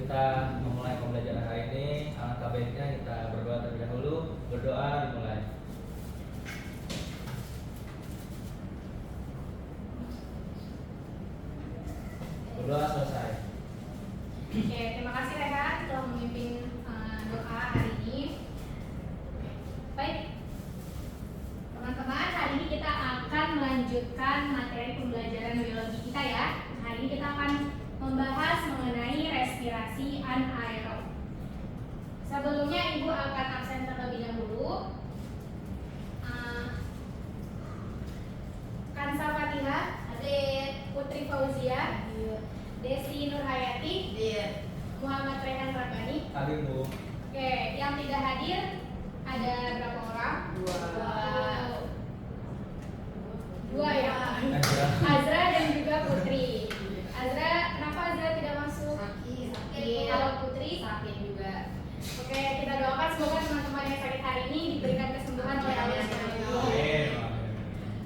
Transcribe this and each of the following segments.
kita memulai pembelajaran hari ini, alangkah baiknya kita berdoa terlebih dahulu. Berdoa dimulai. Berdoa selesai. Oke, terima kasih Rehan telah memimpin doa hari ini. Baik, teman-teman, hari ini kita akan melanjutkan materi pembelajaran biologi kita ya. Hari ini kita akan membahas mengenai respirasi anaerob. Sebelumnya Ibu akan absen terlebih dahulu. Kansa Fatihah, Putri Fauzia, Desi Nurhayati, Muhammad Rehan Rabbani. Hadir Bu. Oke, yang tidak hadir ada berapa orang? Dua ya. Azra dan juga Putri. Azra, kenapa Azra tidak masuk? Sakit. Kalau Putri sakit juga. Oke, kita doakan semoga teman-teman yang sakit hari ini diberikan kesembuhan oleh Allah SWT.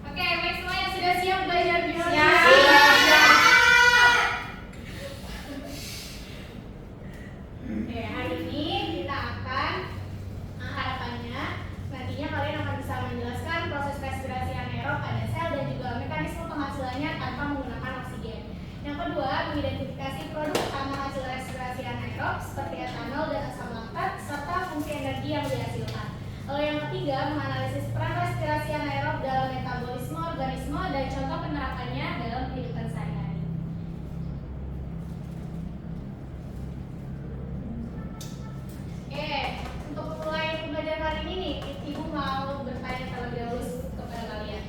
Oke, baik semuanya sudah siap belajar biologi? Oke, hari ini kita akan harapannya nantinya kalian akan bisa menjelaskan proses respirasi anaerob pada sel dan juga mekanisme penghasilannya tanpa menggunakan oksigen. Yang kedua, mengidentifikasi produk utama hasil respirasi anaerob seperti etanol dan asam laktat serta fungsi energi yang dihasilkan. Lalu yang ketiga, menganalisis peran respirasi anaerob dalam metabolisme organisme dan contoh penerapannya dalam kehidupan sehari-hari. Oke, untuk mulai pembelajaran hari ini nih, Ibu mau bertanya terlebih dahulu kepada kalian.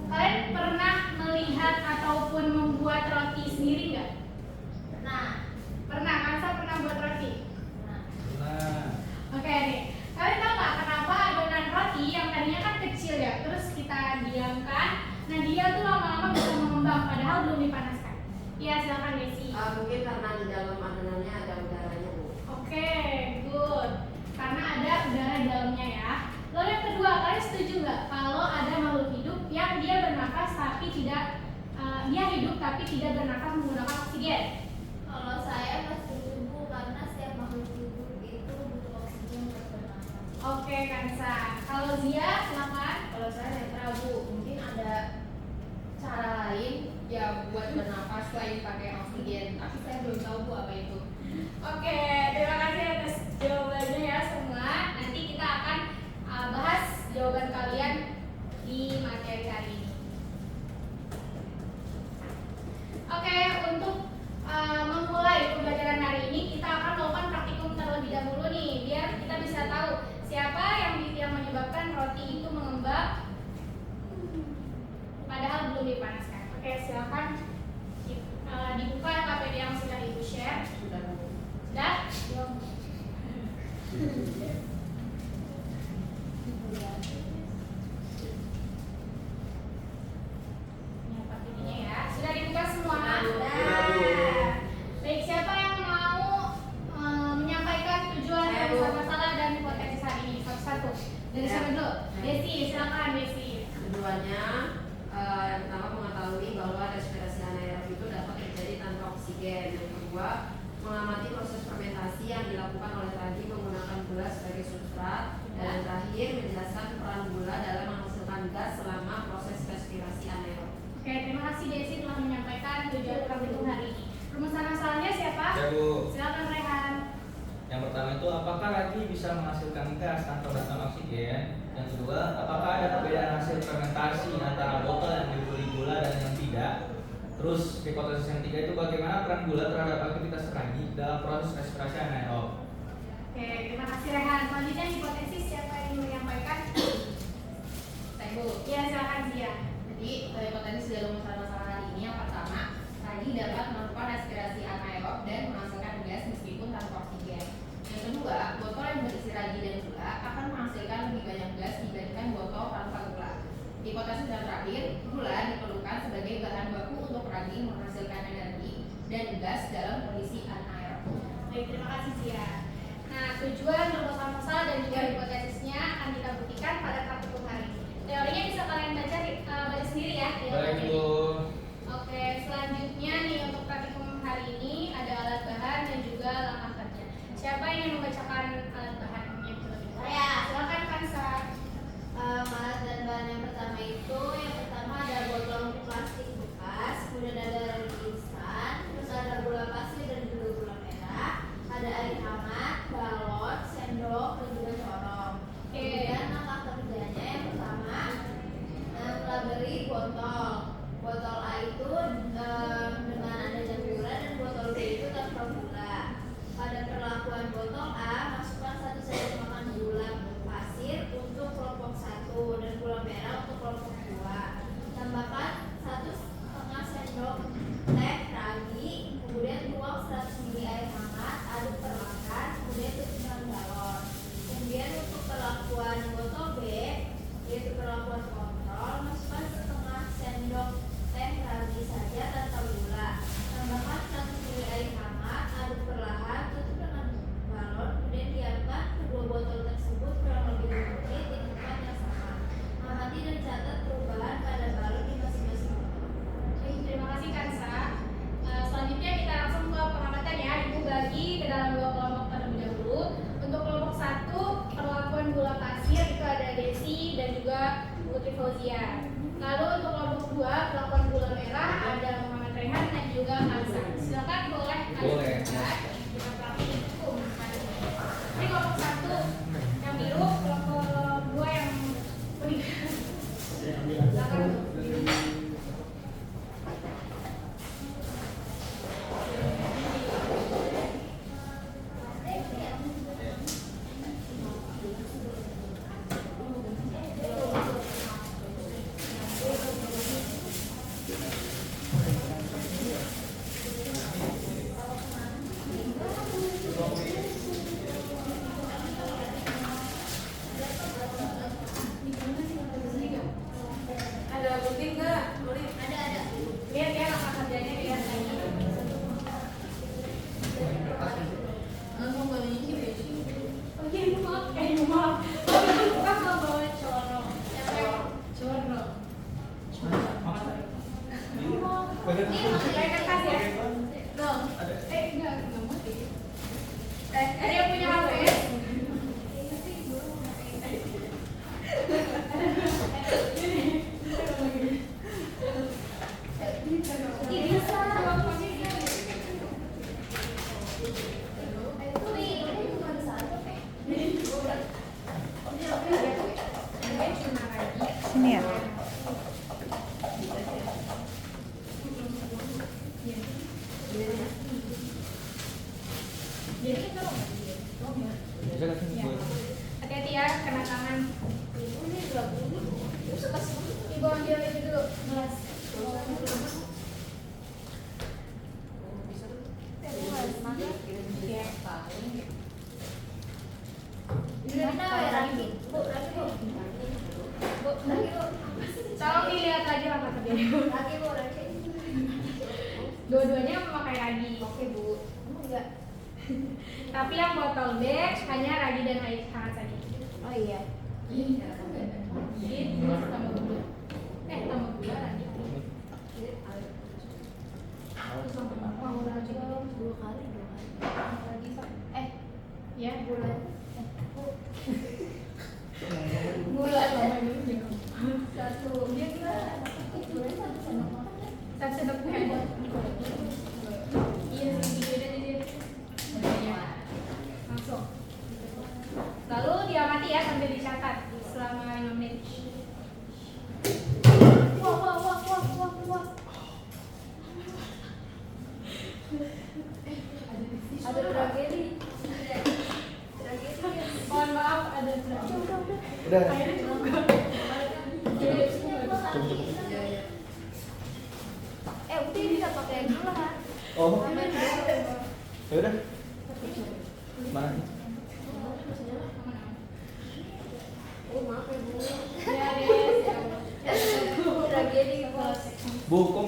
Kalian pernah melihat ataupun membuat roti sendiri nggak? Pernah. Kansa pernah buat roti? Nah, Oke nih, kalian tahu nggak kenapa adonan roti yang tadinya kan kecil ya, terus kita diamkan, nah dia tuh lama-lama bisa mengembang padahal belum dipanaskan. Iya, silakan Desi. Mungkin karena di dalam adonannya ada udaranya, Bu. Oke, good. Karena ada udara di dalamnya ya. Lalu yang kedua, kalian setuju nggak kalau ada makhluk hidup yang dia bernafas tapi tidak dia hidup tapi tidak bernafas menggunakan oksigen? Kalau saya nggak setuju Bu, karena setiap makhluk hidup itu butuh oksigen untuk bernafas. Oke, Kansa. Kalau Zia, silakan. Kalau saya netral, Bu. Mungkin ada cara lain ya buat bernafas selain pakai oksigen. Tapi saya belum tahu, Bu, apa itu. Oke, terima kasih atas jawabannya ya semua. Nanti kita akan bahas jawaban kalian di materi hari ini. Oke, untuk memulai pembelajaran hari ini kita akan melakukan praktikum terlebih dahulu nih, biar kita bisa tahu siapa yang menyebabkan roti itu mengembang padahal belum dipanaskan. Oke, silakan dibuka KPD yang sudah Ibu share. Sudah, Bu. Sudah? Belum. Ini KPD-nya ya. Sudah dibuka semua? Sudah. Baik, siapa yang mau menyampaikan tujuan dan masalah dan hipotesis hari ini satu-satu? Dari siapa dulu? Desi, silakan Desi. Keduanya, yang pertama mengetahui bahwa respirasi anaerob itu dapat terjadi tanpa oksigen. Yang kedua, mengamati proses fermentasi yang dilakukan oleh ragi menggunakan gula sebagai substrat. Dan yang terakhir, menjelaskan peran gula dalam menghasilkan gas selama proses respirasi anaerob. Oke, terima kasih Desi telah menyampaikan tujuan praktikum hari ini. Rumusan masalahnya siapa? ya Bu. Silakan Rehan. Yang pertama itu apakah ragi bisa menghasilkan gas tanpa bantuan oksigen? Yang kedua, apakah ada perbedaan hasil fermentasi antara botol yang diberi gula dan yang tidak? Terus hipotesis yang ketiga itu bagaimana peran gula terhadap aktivitas ragi dalam proses respirasi anaerob? Oke, terima kasih Rehan. Selanjutnya hipotesis siapa yang ingin menyampaikan? Saya, Bu. Ya, silakan Zia. Jadi, hipotesis dalam masalah hari ini yang pertama, ragi dapat melakukan respirasi anaerob dan menghasilkan gas meskipun tanpa oksigen. Yang kedua, botol yang berisi ragi dan gula akan menghasilkan lebih banyak gas dibandingkan botol tanpa gula. Hipotesis yang terakhir, gula diperlukan sebagai bahan baku untuk ragi menghasilkan energi dan gas dalam kondisi anaerob. Baik, terima kasih Zia. Nah, tujuan, rumusan masalah dan juga hipotesisnya akan kita buktikan pada praktikum hari ini. Teorinya bisa kalian baca sendiri ya. di dalam Baik ini. Bu. Oke, selanjutnya nih untuk praktikum hari ini ada alat bahan dan gula. Pada perlakuan botol A, masukkan 1 sendok makan gula pasir untuk kelompok 1 dan gula merah untuk kelompok 2. Tambahkan 1,5 sendok teh ragi, kemudian tuang 100 ml air hangat, aduk perlahan, kemudian tutup dengan galon. Kemudian untuk perlakuan botol B, yaitu perlakuan kontrol, masukkan 1/2 sendok teh ragi saja tanpa gula. Tambahkan 100 ml air hangat, aduk perlahan, tutup dengan galon, kemudian diamkan kedua botol tersebut kurang lebih 2 menit di tempat yang sama. Amati dan catat perubahan pada balon di masing-masing botol. Oke, terima kasih Kansa. Selanjutnya kita langsung ke pengamatan ya. Ibu bagi ke dalam 2 kelompok terlebih dahulu. Untuk kelompok 1, perlakuan gula pasir itu ada Desi dan juga Putri Fauzia. Lalu untuk kelompok 2, perlakuan gula merah ada Muhammad Rehan dan juga Kansa. Silakan boleh Boleh. kita praktik hukum. Ini kelompok 1 yang biru, kelompok 2 yang kuning. Silakan. Ada gunting nggak? Ada. Lihat ya langkah kerjanya lihat lagi. Oh iya, ibu maaf. Oh, ibu suka kalau bawa corong. Corong. Pakai kertas ya? Dong. Enggak mau sih. Ada yang punya HP? Sini ya. Bisa kasih Ya. gue. Hati-hati ya, kena tangan. Ibu ambil itu dulu, gelas. Ya. Mana Ragi? Bu, Ragi bu. Bu, Ragi bu. Tolong dilihat lagi langkah kerjanya. Ragi bu, Ragi. Dua-duanya memakai ragi. Oke bu. Enggak. Tapi yang botol B hanya ragi dan air hangat saja. Oh iya. Ini tambah gula. Tambah gula ragi. Terus tambah ragi. 2 kali. Ragi ya gula. Gula tambah dulu. 1. Dia kira gula 1 sendok makan kan? 1 sendok teh aja. Iya, sedikit aja dia. Langsung. Lalu diamati ya sambil dicatat selama 5 menit. Wah. Ada tragedi. Mohon maaf ada tragedi. Udah. Akhirnya juga. Udah ini udah pakai gula kan? Oh. Ya udah. Mana? Oh maaf ya bu. Ya, Tragedi bos. Hukum.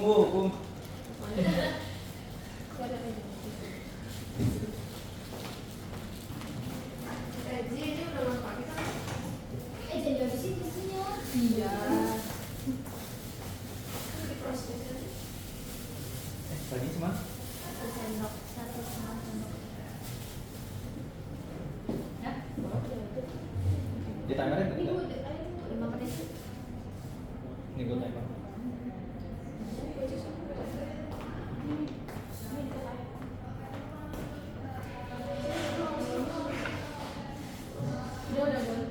Ini udah mau pakai kan? Jangan habisin susunya. Iya. Diprosesnya. Lagi cuma 1 sendok, 1,5 sendok. Ya. di timerin Ini enggak? bu, 5 menit. Ini gue timer. Udah boleh.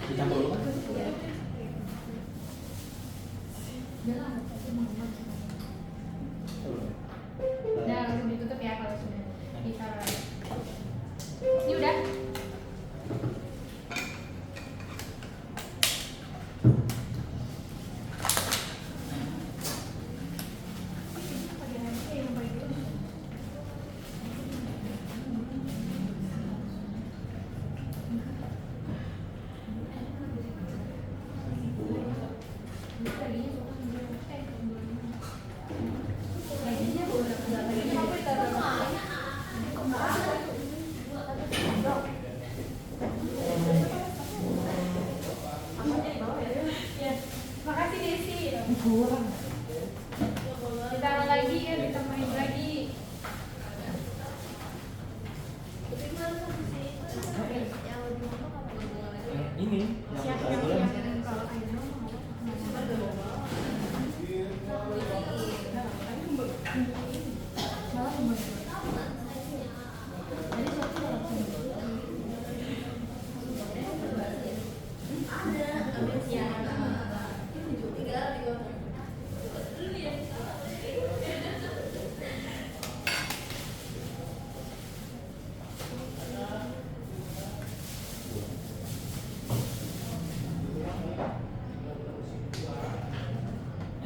Dicampur dulu kan? Udah langsung ditutup ya kalau sudah ditaruh lagi. Ini udah. Makasih Desi. Ditaruh lagi ya, ditambahin lagi. Ini yang bulan.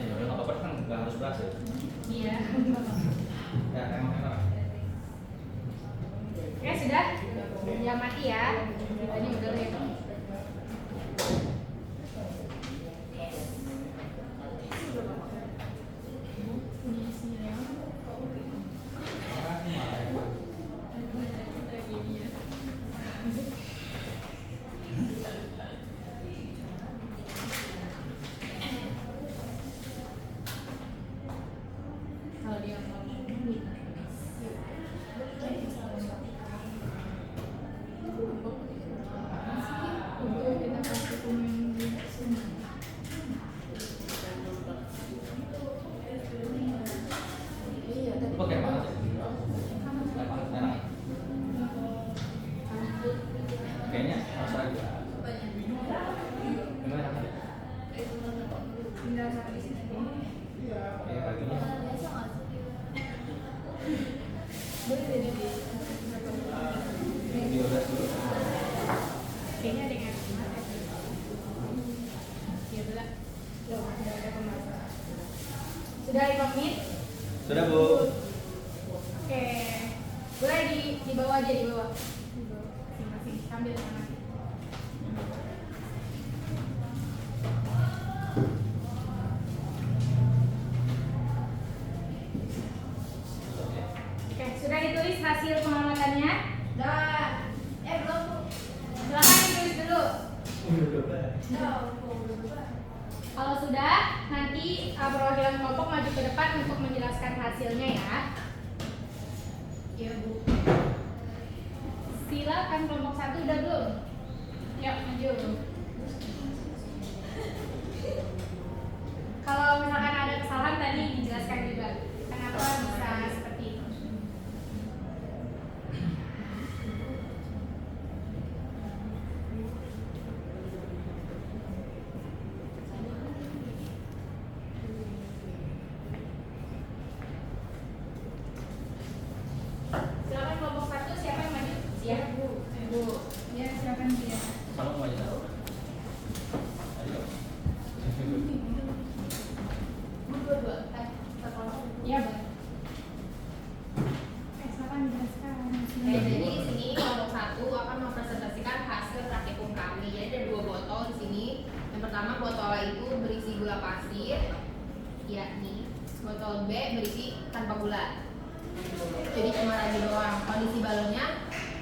Udah nggak apa-apa kan nggak harus berhasil. Iya. Ya emang. Oke sudah. Jangan mati ya. Ini udah ya. Kalau dia Lu pakai mana sih? Enak. Kayaknya harus lagi. Gimana kan? tinggal sampai di sini. Kayak kakinya. Dioles dulu. Kayaknya ada yang enak. Ya udah. Udah ada pemasaran. Sudah 5 menit. Sudah Bu. Oke. Boleh di bawah aja di bawah. Di bawah. Masing-masing sambil sama. Oke, sudah ditulis hasil pengamatannya? Dan belum Bu. Silakan ditulis dulu. No. Kalau sudah, nanti perwakilan kelompok maju ke depan untuk menjelaskan hasilnya ya. Iya Bu. Silakan kelompok 1 udah belum? Yuk maju. Kalau misalkan ada kesalahan tadi dijelaskan juga kenapa bisa seperti itu. Silakan kelompok 1 siapa yang maju? Siap Bu. Bu. Ya silakan dia. Kalau mau aja. Ayo. Iya Bang. Silakan jelaskan. Oke, jadi di sini kelompok 1 akan mempresentasikan hasil praktikum kami. Jadi ada 2 botol di sini. Yang pertama botol A itu berisi gula pasir, yakni botol B berisi tanpa gula. Jadi cuma ragi doang. Kondisi balonnya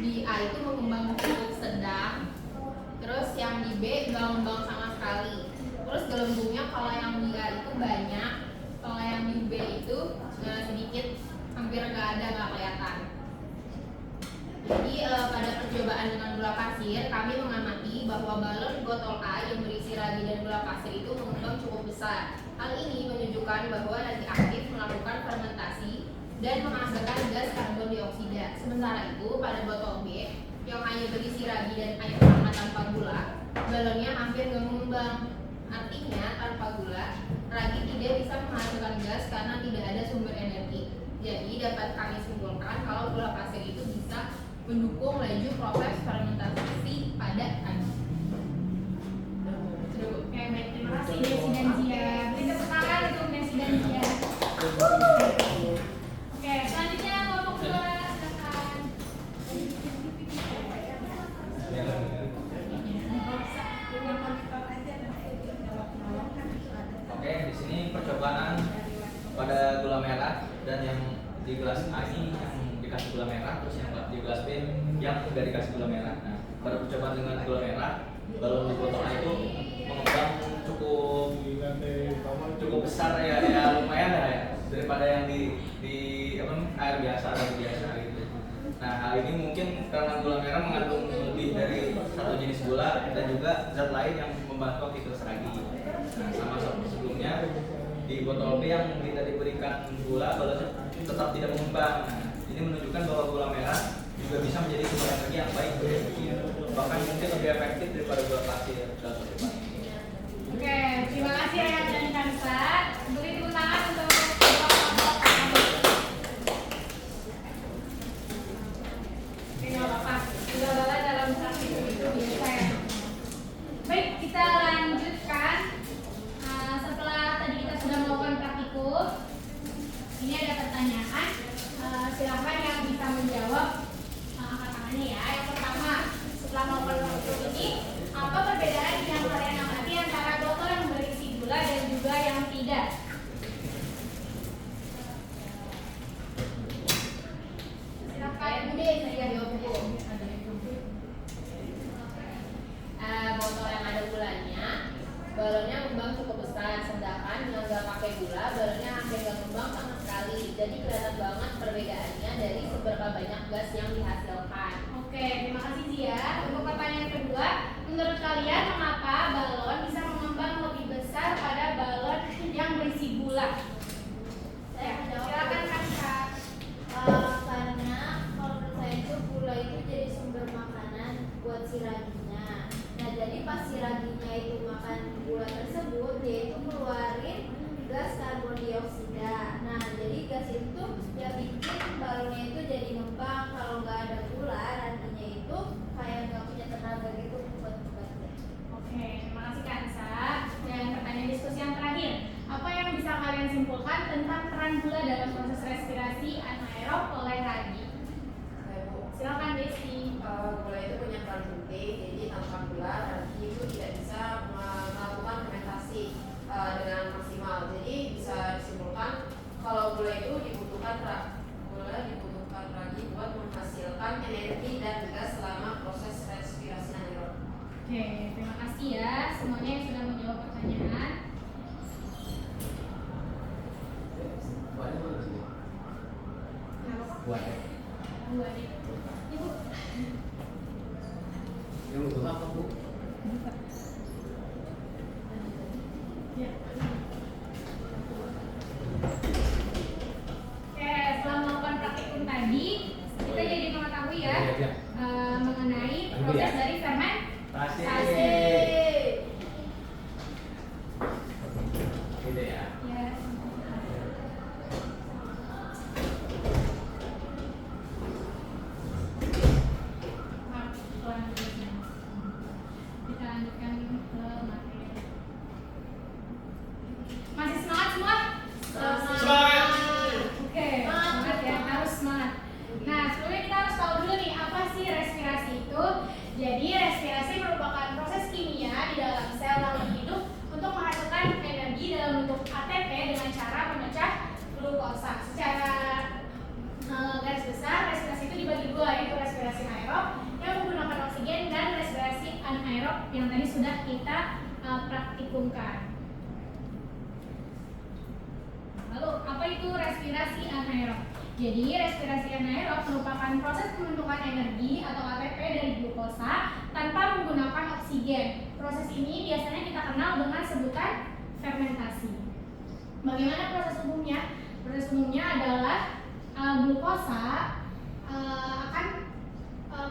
di A itu mengembang cukup sedang. Terus yang di B nggak mengembang sama sekali. Terus gelembungnya kalau yang di A itu banyak, kalau yang di B itu sedikit, hampir nggak ada, nggak kelihatan. Jadi pada percobaan dengan gula pasir, kami mengamati bahwa balon botol A yang berisi ragi dan gula pasir itu mengembang cukup besar. Hal ini menunjukkan bahwa ragi aktif melakukan fermentasi dan menghasilkan gas karbon dioksida. Sementara itu pada botol B yang hanya berisi ragi dan air hangat tanpa gula, balonnya hampir nggak mengembang. Artinya tanpa gula, ragi tidak bisa menghasilkan gas karena tidak ada sumber energi. Jadi dapat kami simpulkan kalau gula pasir itu bisa mendukung laju proses fermentasi pada ragi. Oke, baik, terima kasih Desi dan Zia. Beri tepuk tangan untuk Desi dan Zia. Oke, selanjutnya kelompok 2, silakan. Oke, di sini percobaan pada gula merah dan yang di gelas A ini yang dikasih gula merah, terus yang di gelas B yang tidak dikasih gula merah. Nah, pada percobaan dengan gula merah, balon di botol A itu mengembang cukup besar ya, lumayan ya daripada yang di apa air biasa gitu. Nah, hal ini mungkin karena gula merah mengandung lebih dari satu jenis gula dan juga zat lain yang membantu aktivitas ragi. Nah, sama seperti sebelumnya di botol B yang tidak diberikan gula, balonnya tetap tidak mengembang. Nah, ini menunjukkan bahwa gula merah juga bisa menjadi sumber energi yang baik bagi tubuh, bahkan mungkin lebih efektif daripada gula pasir dalam percobaan ini. Oke, terima kasih Rayat dan Kansa. Beri tepuk tangan untuk kelompok kami. Oke, nggak apa-apa. Gula-gula dalam praktikum itu biasa ya. Baik, kita lanjutkan. Setelah tadi kita sudah melakukan praktikum, ini ada pertanyaan. Silakan yang bisa menjawab angkat tangannya ya. Yang pertama, setelah melakukan praktikum ini, apa perbedaan yang kalian amati antara botol yang berisi gula dan juga yang tidak? Silakan Bude, saya jawab dulu. Botol yang ada gulanya, balonnya mengembang cukup besar, sedangkan yang nggak pakai gula, balonnya hampir nggak mengembang sama sekali. Jadi kelihatan banget perbedaannya dari seberapa banyak gas yang dihasilkan. Oke, terima kasih Zia. Untuk pertanyaan kedua, menurut kalian mengapa balon bisa mengembang lebih besar pada balon yang berisi gula? Saya menjawab. Silakan Kansa. Karena kalau menurut saya itu gula itu jadi sumber makanan buat si raginya. Nah, jadi pas si raginya itu makan gula tersebut, dia itu keluarin gas karbon dioksida. Nah, jadi gas itu ya bikin balonnya itu jadi ngembang. Kalau nggak ada gula, raginya itu kayak nggak punya tenaga gitu buat bekerja. Oke, terima kasih Kansa. Dan pertanyaan diskusi yang terakhir, apa yang bisa kalian simpulkan tentang peran gula dalam proses respirasi anaerob oleh ragi? Silakan Desi. Gula itu punya peran penting, jadi tanpa gula ragi itu tidak bisa melakukan fermentasi dengan maksimal. Jadi bisa disimpulkan kalau gula itu dibutuhkan ragi buat menghasilkan energi dan gas selama proses respirasi anaerob. Oke, terima kasih ya semuanya yang sudah menjawab pertanyaan. Buat Bu Ade. Ibu. yang untuk apa Bu? Ya. Oke, setelah melakukan praktikum tadi, kita jadi mengetahui ya mengenai proses dari fermentasi. Gitu ya. Ya. Maaf, kita lanjutkan ke materi. Masih semangat semua? Semangat. Oke, semangat ya, harus semangat. Nah, sebelumnya kita harus tahu dulu nih apa sih respirasi itu. Jadi respirasi merupakan proses kimia di dalam sel makhluk hidup untuk menghasilkan energi dalam bentuk ATP dengan cara memecah glukosa. Secara garis besar, respirasi itu dibagi dua, yaitu respirasi aerob yang menggunakan oksigen dan respirasi anaerob yang tadi sudah kita praktikumkan. Lalu, apa itu respirasi anaerob? Jadi, respirasi anaerob merupakan proses pembentukan energi atau ATP dari glukosa tanpa menggunakan oksigen. Proses ini biasanya kita kenal dengan sebutan fermentasi. Bagaimana proses umumnya? Proses umumnya adalah glukosa akan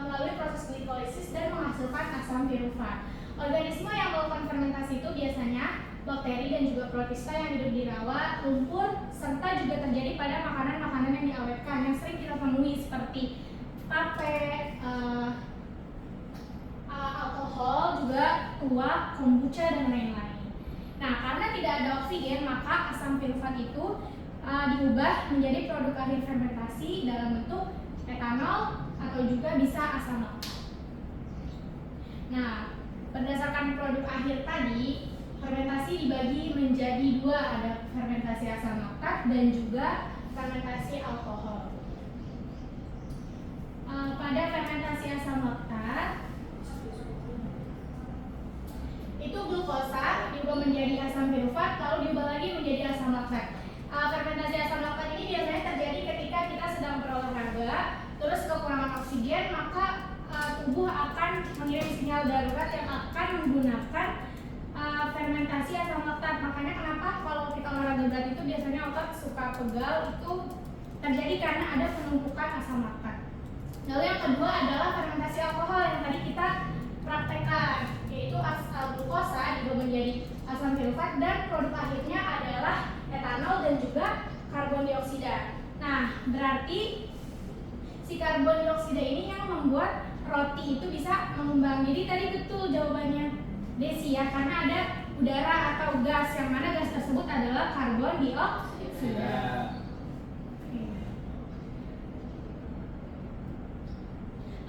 melalui proses glikolisis dan menghasilkan asam pirufat. Organisme yang melakukan fermentasi itu biasanya bakteri dan juga protista yang hidup di rawa, lumpur, serta juga terjadi pada makanan-makanan yang diawetkan yang sering kita temui seperti tape, alkohol, juga tuak, kombucha, dan lain-lain. Nah, karena tidak ada oksigen, maka asam pirufat itu diubah menjadi produk akhir fermentasi dalam bentuk etanol atau juga bisa asam laktat. Nah, berdasarkan produk akhir tadi, fermentasi dibagi menjadi dua, ada fermentasi asam laktat dan juga fermentasi alkohol. Pada fermentasi asam laktat, itu glukosa diubah menjadi asam pirufat, lalu diubah lagi menjadi asam laktat. Fermentasi asam laktat ini biasanya terjadi ketika kita sedang berolahraga, terus kekurangan oksigen, maka tubuh akan mengirim sinyal darurat yang akan menggunakan fermentasi asam laktat. Makanya kenapa kalau kita olahraga berat itu biasanya otot suka pegal, itu terjadi karena ada penumpukan asam laktat. Lalu yang kedua adalah fermentasi alkohol yang tadi kita praktekkan, yaitu glukosa diubah menjadi asam pirufat dan produk akhirnya adalah etanol dan juga karbon dioksida. Nah, berarti si karbon dioksida ini yang membuat roti itu bisa mengembang. Jadi tadi betul jawabannya Desi ya, karena ada udara atau gas, yang mana gas tersebut adalah karbon dioksida.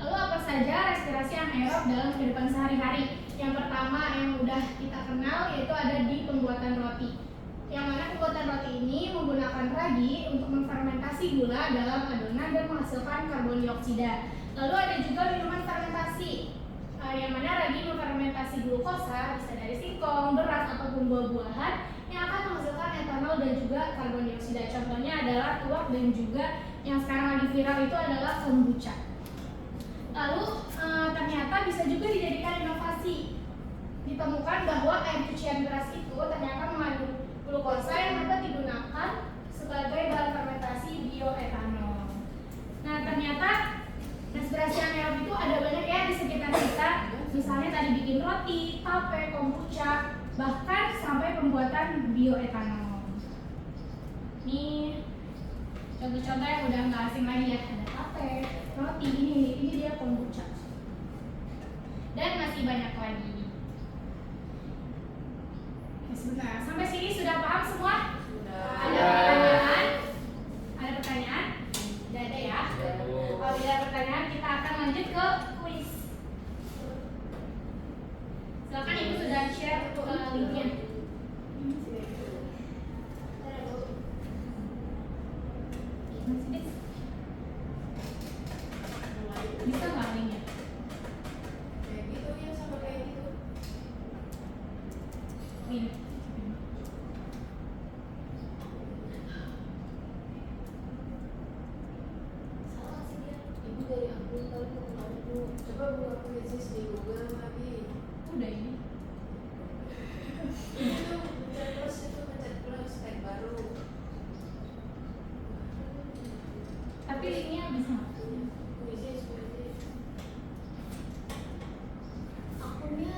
Lalu apa saja respirasi anaerob dalam kehidupan sehari-hari? Yang pertama yang udah kita kenal yaitu ada di pembuatan roti. Yang mana pembuatan roti ini menggunakan ragi untuk memfermentasi gula dalam adonan dan menghasilkan karbon dioksida. Lalu ada juga minuman fermentasi, yang mana ragi memfermentasi glukosa, bisa dari singkong, beras ataupun buah-buahan yang akan menghasilkan etanol dan juga karbon dioksida. Contohnya adalah tuak dan juga yang sekarang lagi viral itu adalah kombucha. Lalu ternyata bisa juga dijadikan inovasi. Ditemukan bahwa air cucian beras itu ternyata mengandung glukosa yang dapat digunakan sebagai bahan fermentasi bioetanol. Nah, ternyata respirasi anaerob itu ada banyak ya di sekitar kita. Misalnya tadi bikin roti, tape, kombucha, bahkan sampai pembuatan bioetanol. Ini contoh-contoh yang udah nggak asing lagi ya. Ada tape, roti, ini dia kombucha. Dan masih banyak lagi. Oke, sebentar. Sampai sini sudah paham semua? Ada pertanyaan? Ada pertanyaan? Tidak ada ya? Kalau tidak ada pertanyaan, kita akan lanjut ke kuis. Silakan Ibu sudah share ke linknya. Bisa nggak linknya? Kayak gitu ya, sama kayak gitu. Ini. Salah sih dia. Ibu dari akun kali aku coba buka quizzes di Google lagi. Udah ini. Itu pencet plus tag baru. Tapi linknya bisa nggak? Quizzes. Akunnya.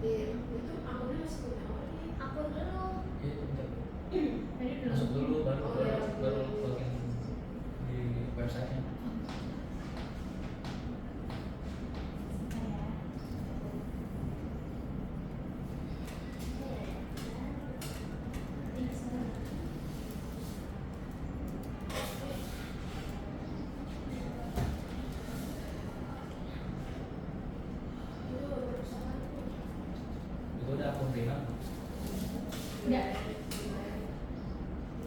Itu akunnya masih punya orang nih. Akun dulu. Tadi belum. Masuk dulu baru Oh, iya. baru login di websitenya. Itu udah akun Rina Udah.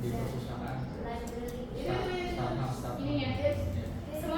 di perpustakaan. Library. Ini tuh yang Staff. Ini ya. Ya. Sebelum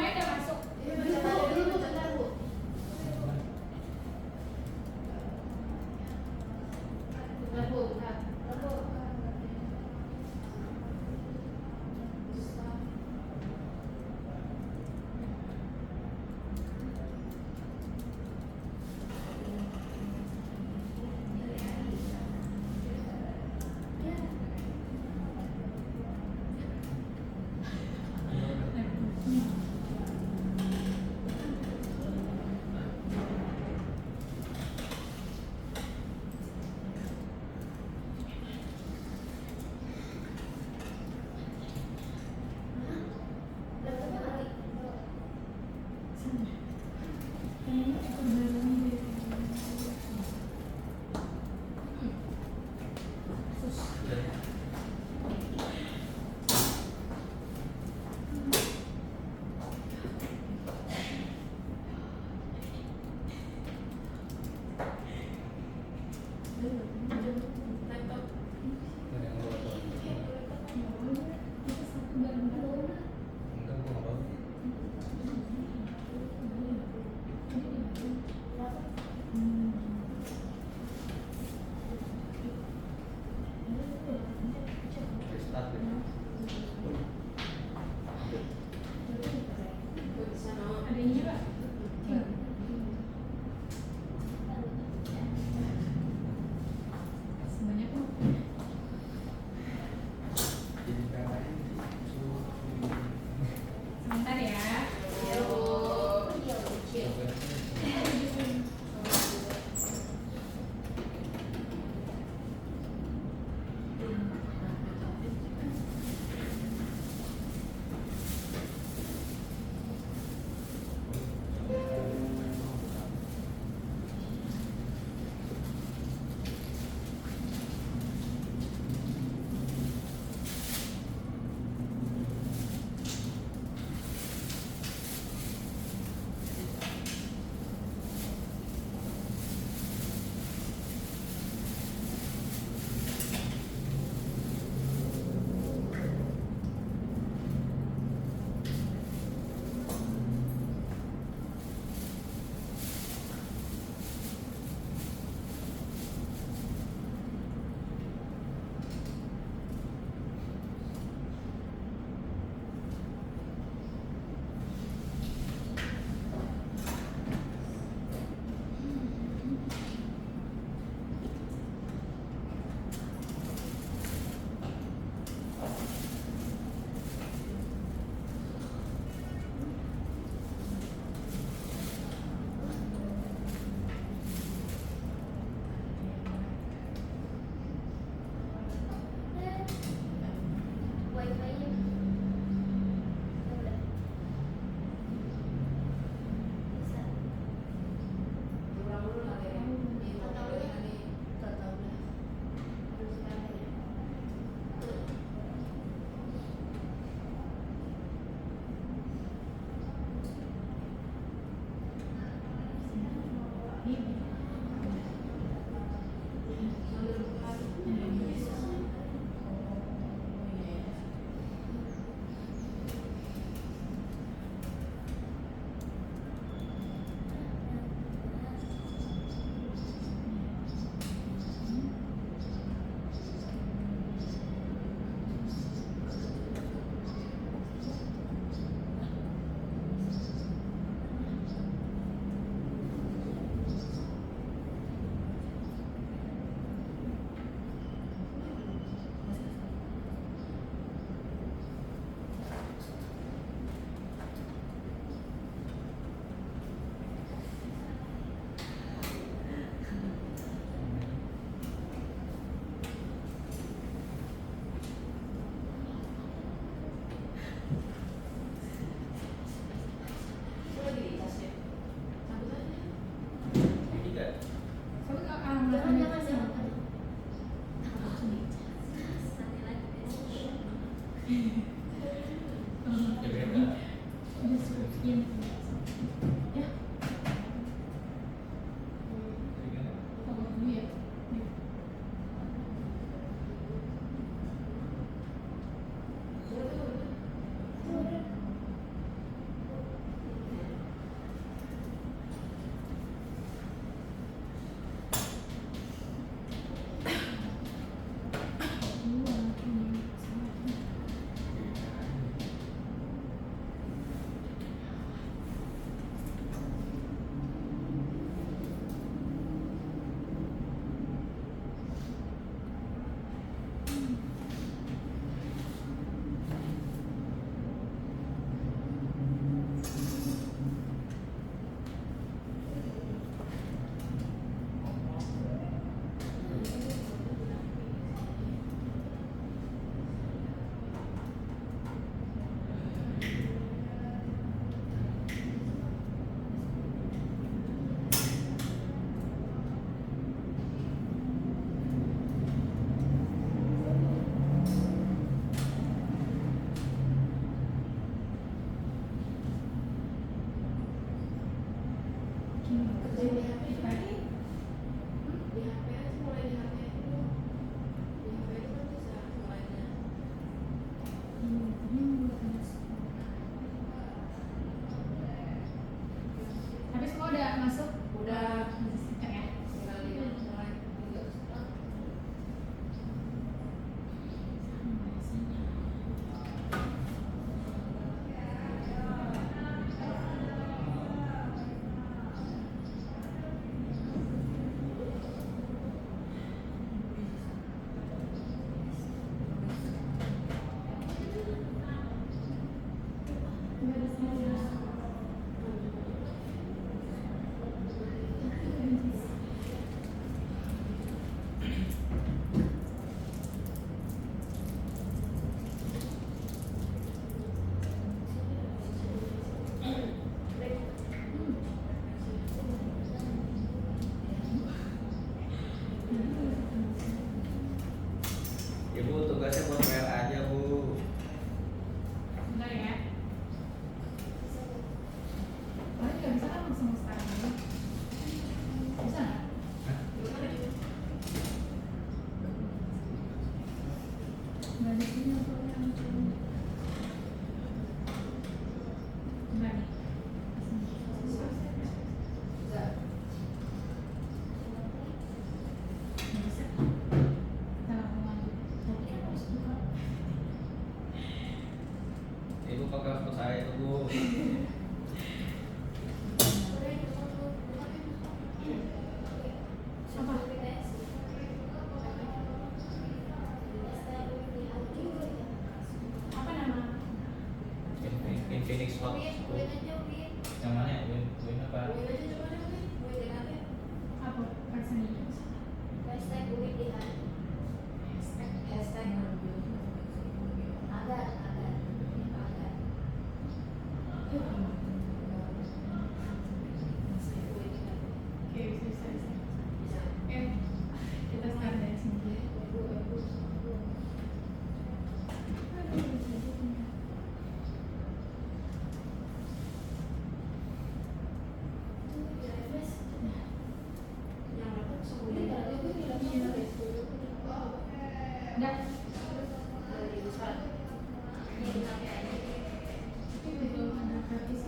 Kerja di HP juga nih. Di HP aja, mulai di HP dulu. Di HP itu kan bisa mulainya. Tapi semua udah masuk? Udah. Oke ya. Tinggal di mulai. Ibu tugasnya buat PR aja bu. Bentar ya. Kalau nggak bisa kan langsung start dulu. Bisa nggak? Hah? Nggak di sini aku yang Bentar nih. Nggak bisa. Kita langsung lanjut. Tapi kan harus buka. Ibu pakai waktu saya itu bu. Apa nama? Infinix Hot. Yang mana ya? Win apa? Apa? Versi Oke, bisa. Kita start dari sini. Udah. Tapi belum ada gratis.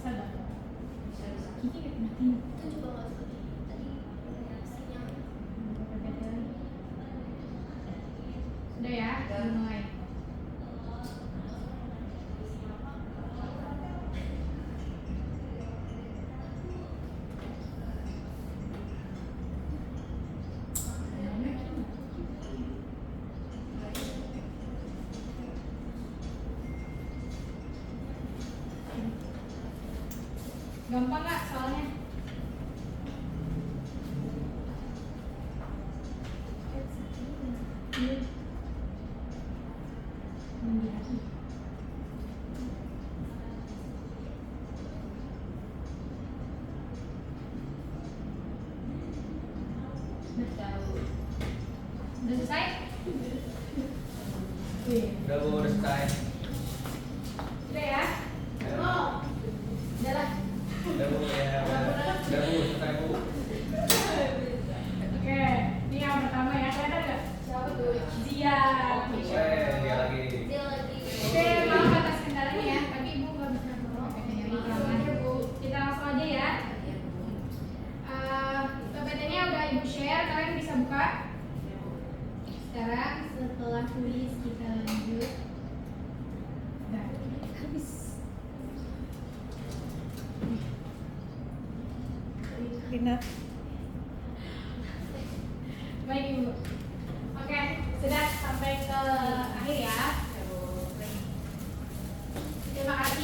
Sadar. Kiki nggak matiin. Sudah ya, udah mulai. Gampang nggak soalnya? Iya. Udah selesai? Udah bu, udah selesai. Udah ya? Ya. Udah lah. Udah bu ya. Udah bu, selesai bu. Oke, ini yang pertama ya, kelihatan nggak? Siapa tuh? Zia. Dia lagi. Oke, maaf atas kendalanya ya, tapi ibu nggak bisa bawa PPT-nya. Kita langsung aja ya. PPT-nya udah ibu share, kalian bisa buka. Sekarang setelah tulis kita lanjut. Nah, habis. Rina. Baik ibu. Oke, sudah sampai ke akhir ya. Terima kasih.